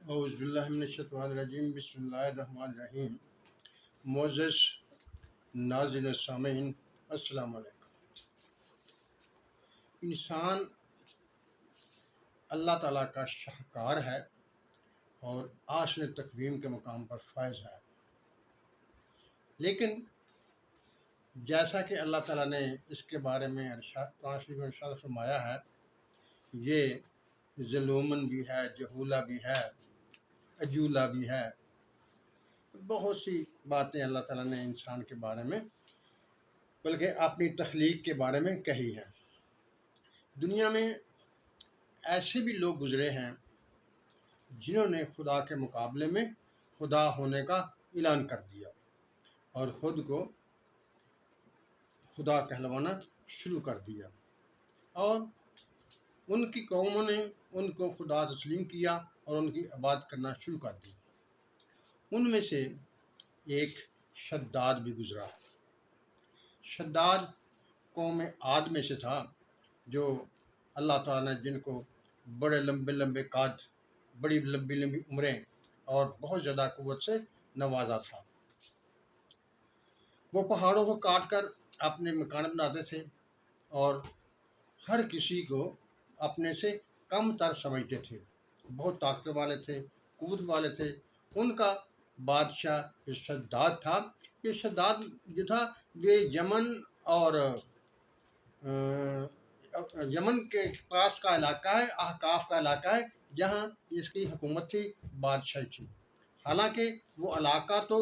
اعوذ باللہ من الشیطان الرجیم بسم اللہ الرحمن الرحیم۔ معزز ناظرین و سامعین، السلام علیکم۔ انسان اللہ تعالیٰ کا شاہکار ہے اور آسن تقویم کے مقام پر فائز ہے، لیکن جیسا کہ اللہ تعالیٰ نے اس کے بارے میں قرآن شریف میں ارشاد فرمایا ہے، یہ ظلومن بھی ہے، جہولہ بھی ہے، عجولہ بھی ہے۔ بہت سی باتیں اللہ تعالیٰ نے انسان کے بارے میں، بلکہ اپنی تخلیق کے بارے میں کہی ہے۔ دنیا میں ایسے بھی لوگ گزرے ہیں جنہوں نے خدا کے مقابلے میں خدا ہونے کا اعلان کر دیا اور خود کو خدا کہلوانا شروع کر دیا، اور ان کی قوموں نے ان کو خدا تسلیم کیا اور ان کی عبادت کرنا شروع کر دی۔ ان میں سے ایک شداد بھی گزرا۔ شداد قوم عاد میں سے تھا، جو اللہ تعالیٰ نے جن کو بڑے لمبے لمبے قد، بڑی لمبی لمبی عمریں اور بہت زیادہ قوت سے نوازا تھا۔ وہ پہاڑوں کو کاٹ کر اپنے مکان بناتے تھے اور ہر کسی کو اپنے سے کم تر سمجھتے تھے۔ بہت طاقت والے تھے، قوت والے تھے۔ ان کا بادشاہ جو شداد تھا، یہ شداد جو تھا یہ یمن کے پاس کا علاقہ ہے، احقاف کا علاقہ ہے، جہاں اس کی حکومت تھی، بادشاہی تھی۔ حالانکہ وہ علاقہ تو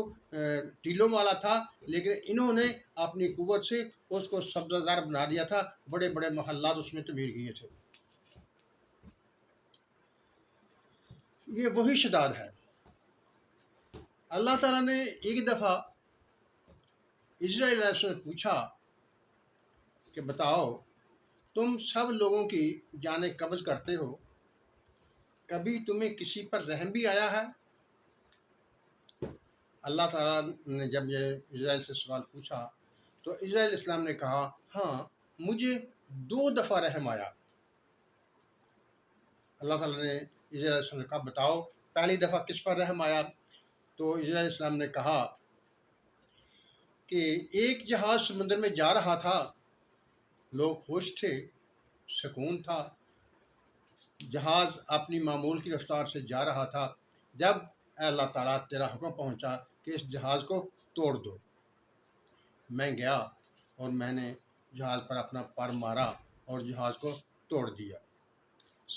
ٹیلوں والا تھا، لیکن انہوں نے اپنی قوت سے اس کو سبزہ زار بنا دیا تھا، بڑے بڑے محلات اس میں تعمیر کیے تھے۔ یہ وہی شداد ہے۔ اللہ تعالیٰ نے ایک دفعہ اسرائیل سے پوچھا کہ بتاؤ، تم سب لوگوں کی جانیں قبض کرتے ہو، کبھی تمہیں کسی پر رحم بھی آیا ہے؟ اللہ تعالیٰ نے جب یہ اسرائیل سے سوال پوچھا تو اسرائیل اسلام نے کہا، ہاں مجھے 2 دفعہ رحم آیا۔ اللہ تعالیٰ نے اسرائیل اسلام نے کہا، بتاؤ پہلی دفعہ کس پر رحم آیا؟ تو اسرائیل اسلام نے کہا کہ ایک جہاز سمندر میں جا رہا تھا، لوگ خوش تھے، سکون تھا، جہاز اپنی معمول کی رفتار سے جا رہا تھا، جب اے اللہ تعالیٰ تیرا حکم پہنچا کہ اس جہاز کو توڑ دو۔ میں گیا اور میں نے جہاز پر اپنا پر مارا اور جہاز کو توڑ دیا۔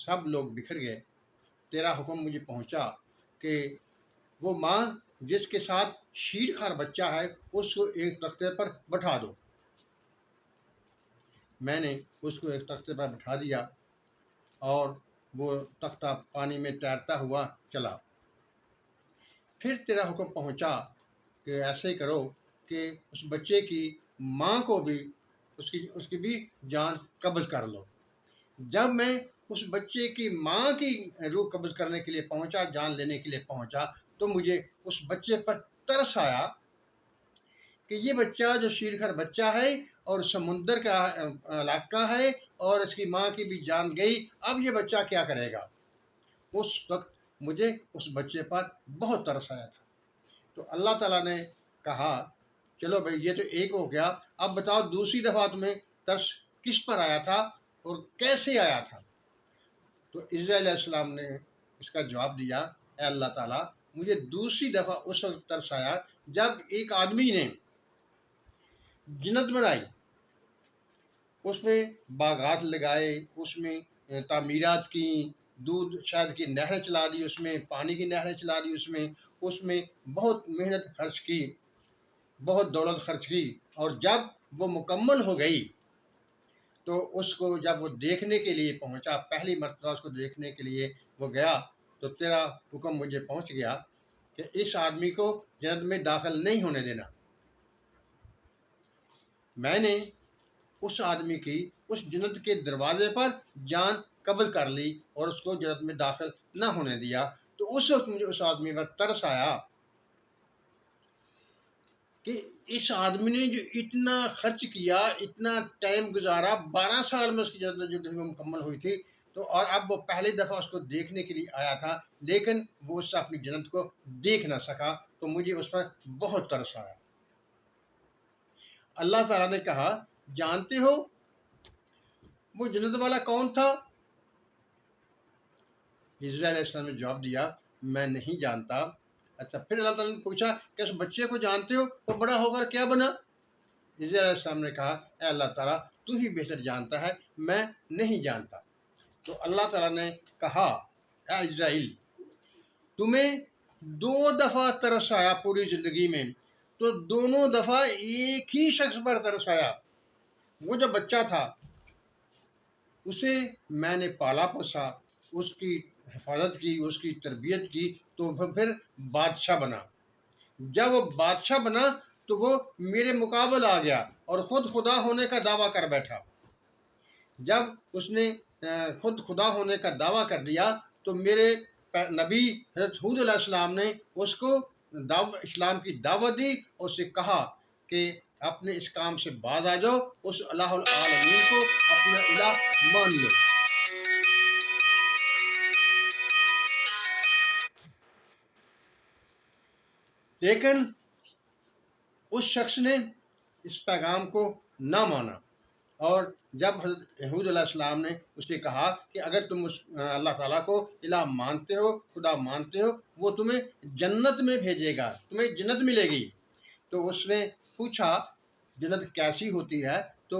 سب لوگ بکھر گئے۔ تیرا حکم مجھے پہنچا کہ وہ ماں جس کے ساتھ شیر خوار بچہ ہے اس کو ایک تختے پر بٹھا دو۔ میں نے اس کو ایک تختے پر بٹھا دیا اور وہ تختہ پانی میں تیرتا ہوا چلا۔ پھر تیرا حکم پہنچا کہ ایسے کرو کہ اس بچے کی ماں کو بھی اس کی بھی جان قبض کر لو۔ جب میں اس بچے کی ماں کی روح قبض کرنے کے لیے پہنچا، جان لینے کے لیے پہنچا، تو مجھے اس بچے پر ترس آیا کہ یہ بچہ جو شیرخوار بچہ ہے اور سمندر کا علاقہ ہے اور اس کی ماں کی بھی جان گئی، اب یہ بچہ کیا کرے گا؟ اس وقت مجھے اس بچے پر بہت ترس آیا تھا۔ تو اللہ تعالیٰ نے کہا، چلو بھائی یہ تو ایک ہو گیا، اب بتاؤ دوسری دفعہ تمہیں ترس کس پر آیا تھا اور کیسے آیا تھا؟ تو اسرائیل علیہ السلام نے اس کا جواب دیا، اے اللہ تعالیٰ مجھے دوسری دفعہ اس وقت ترس آیا جب ایک آدمی نے جنت بنائی، اس میں باغات لگائے، اس میں تعمیرات کی، دودھ شہد کی نہریں چلا دی، اس میں پانی کی نہریں چلا دی، اس میں بہت محنت خرچ کی، بہت دولت خرچ کی، اور جب وہ مکمل ہو گئی تو اس کو جب وہ دیکھنے کے لیے پہنچا، پہلی مرتبہ اس کو دیکھنے کے لیے وہ گیا، تو تیرا حکم مجھے پہنچ گیا کہ اس آدمی کو جنت میں داخل نہیں ہونے دینا۔ میں نے اس آدمی کی اس جنت کے دروازے پر جان قبض کر لی اور اس کو جنت میں داخل نہ ہونے دیا۔ تو اس وقت مجھے اس آدمی پر ترس آیا کہ اس آدمی نے جو اتنا خرچ کیا، اتنا ٹائم گزارا، 12 سال میں اس کی جنت جو مکمل ہوئی تھی، تو اور اب وہ پہلی دفعہ اس کو دیکھنے کے لیے آیا تھا، لیکن وہ اس سے اپنی جنت کو دیکھ نہ سکا، تو مجھے اس پر بہت ترس آیا۔ اللہ تعالیٰ نے کہا جانتے ہو وہ جنت والا کون تھا؟ حضرت علیہ السلام نے جواب دیا میں نہیں جانتا۔ اچھا، پھر اللہ تعالیٰ نے پوچھا کہ اس بچے کو جانتے ہو، وہ بڑا ہو کر کیا بنا؟ حضرت علیہ السلام نے کہا اے اللہ تعالیٰ تو ہی بہتر جانتا ہے، میں نہیں جانتا۔ تو اللہ تعالیٰ نے کہا اے اسرائیل تمہیں 2 دفعہ ترس آیا پوری زندگی میں، تو دونوں دفعہ ایک ہی شخص پر ترس آیا۔ وہ جو بچہ تھا اسے میں نے پالا پوسا، اس کی حفاظت کی، اس کی تربیت کی، تو وہ پھر بادشاہ بنا۔ جب وہ بادشاہ بنا تو وہ میرے مقابل آ گیا اور خود خدا ہونے کا دعویٰ کر بیٹھا۔ جب اس نے خود خدا ہونے کا دعویٰ کر دیا تو میرے نبی حضرت ہود علیہ السلام نے اس کو اسلام کی دعوت دی اور اسے کہا کہ اپنے اس کام سے باز آ جاؤ، اس الہ العالمین کو اپنا الہ مان لو۔ لیکن اس شخص نے اس پیغام کو نہ مانا، اور جب حضرت ہود علیہ السلام نے اسے کہا کہ اگر تم اللہ تعالیٰ کو الہ مانتے ہو، خدا مانتے ہو، وہ تمہیں جنت میں بھیجے گا، تمہیں جنت ملے گی، تو اس نے پوچھا جنت کیسی ہوتی ہے؟ تو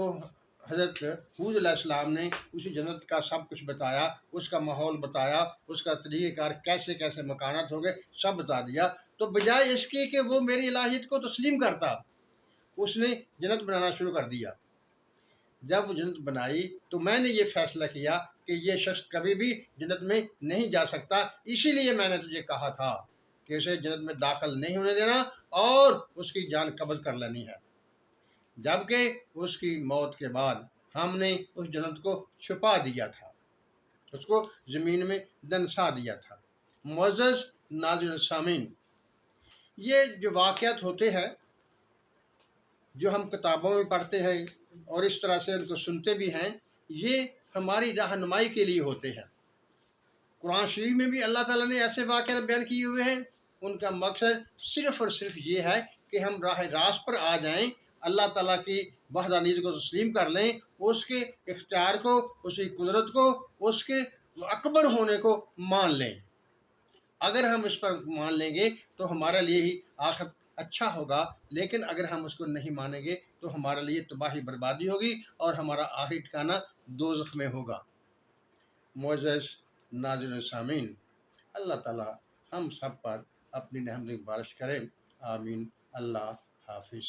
حضرت ہود علیہ السلام نے اسی جنت کا سب کچھ بتایا، اس کا ماحول بتایا، اس کا طریقہ کار کیسے کیسے مکانات ہو گئے سب بتا دیا۔ تو بجائے اس کے کہ وہ میری الہیت کو تسلیم کرتا، اس نے جنت بنانا شروع کر دیا۔ جب وہ جنت بنائی تو میں نے یہ فیصلہ کیا کہ یہ شخص کبھی بھی جنت میں نہیں جا سکتا، اسی لیے میں نے تجھے کہا تھا کہ اسے جنت میں داخل نہیں ہونے دینا اور اس کی جان قبض کر لینی ہے۔ جبکہ اس کی موت کے بعد ہم نے اس جنت کو چھپا دیا تھا، اس کو زمین میں دنسا دیا تھا۔ معزز ناظرین سامعین، یہ جو واقعات ہوتے ہیں جو ہم کتابوں میں پڑھتے ہیں اور اس طرح سے ان کو سنتے بھی ہیں، یہ ہماری رہنمائی کے لیے ہوتے ہیں۔ قرآن شریف میں بھی اللہ تعالیٰ نے ایسے واقعات بیان کیے ہوئے ہیں، ان کا مقصد صرف اور صرف یہ ہے کہ ہم راہ راست پر آ جائیں، اللہ تعالیٰ کی وحدانیت کو تسلیم کر لیں، اس کے اختیار کو، اس کی قدرت کو، اس کے اکبر ہونے کو مان لیں۔ اگر ہم اس پر مان لیں گے تو ہمارے لیے ہی آخر اچھا ہوگا، لیکن اگر ہم اس کو نہیں مانیں گے تو ہمارے لیے تباہی بربادی ہوگی اور ہمارا آخری ٹھکانہ دوزخ میں ہوگا۔ معزز ناظرین سامعین، اللہ تعالیٰ ہم سب پر اپنی نعمت کی بارش کرے، آمین۔ اللہ حافظ۔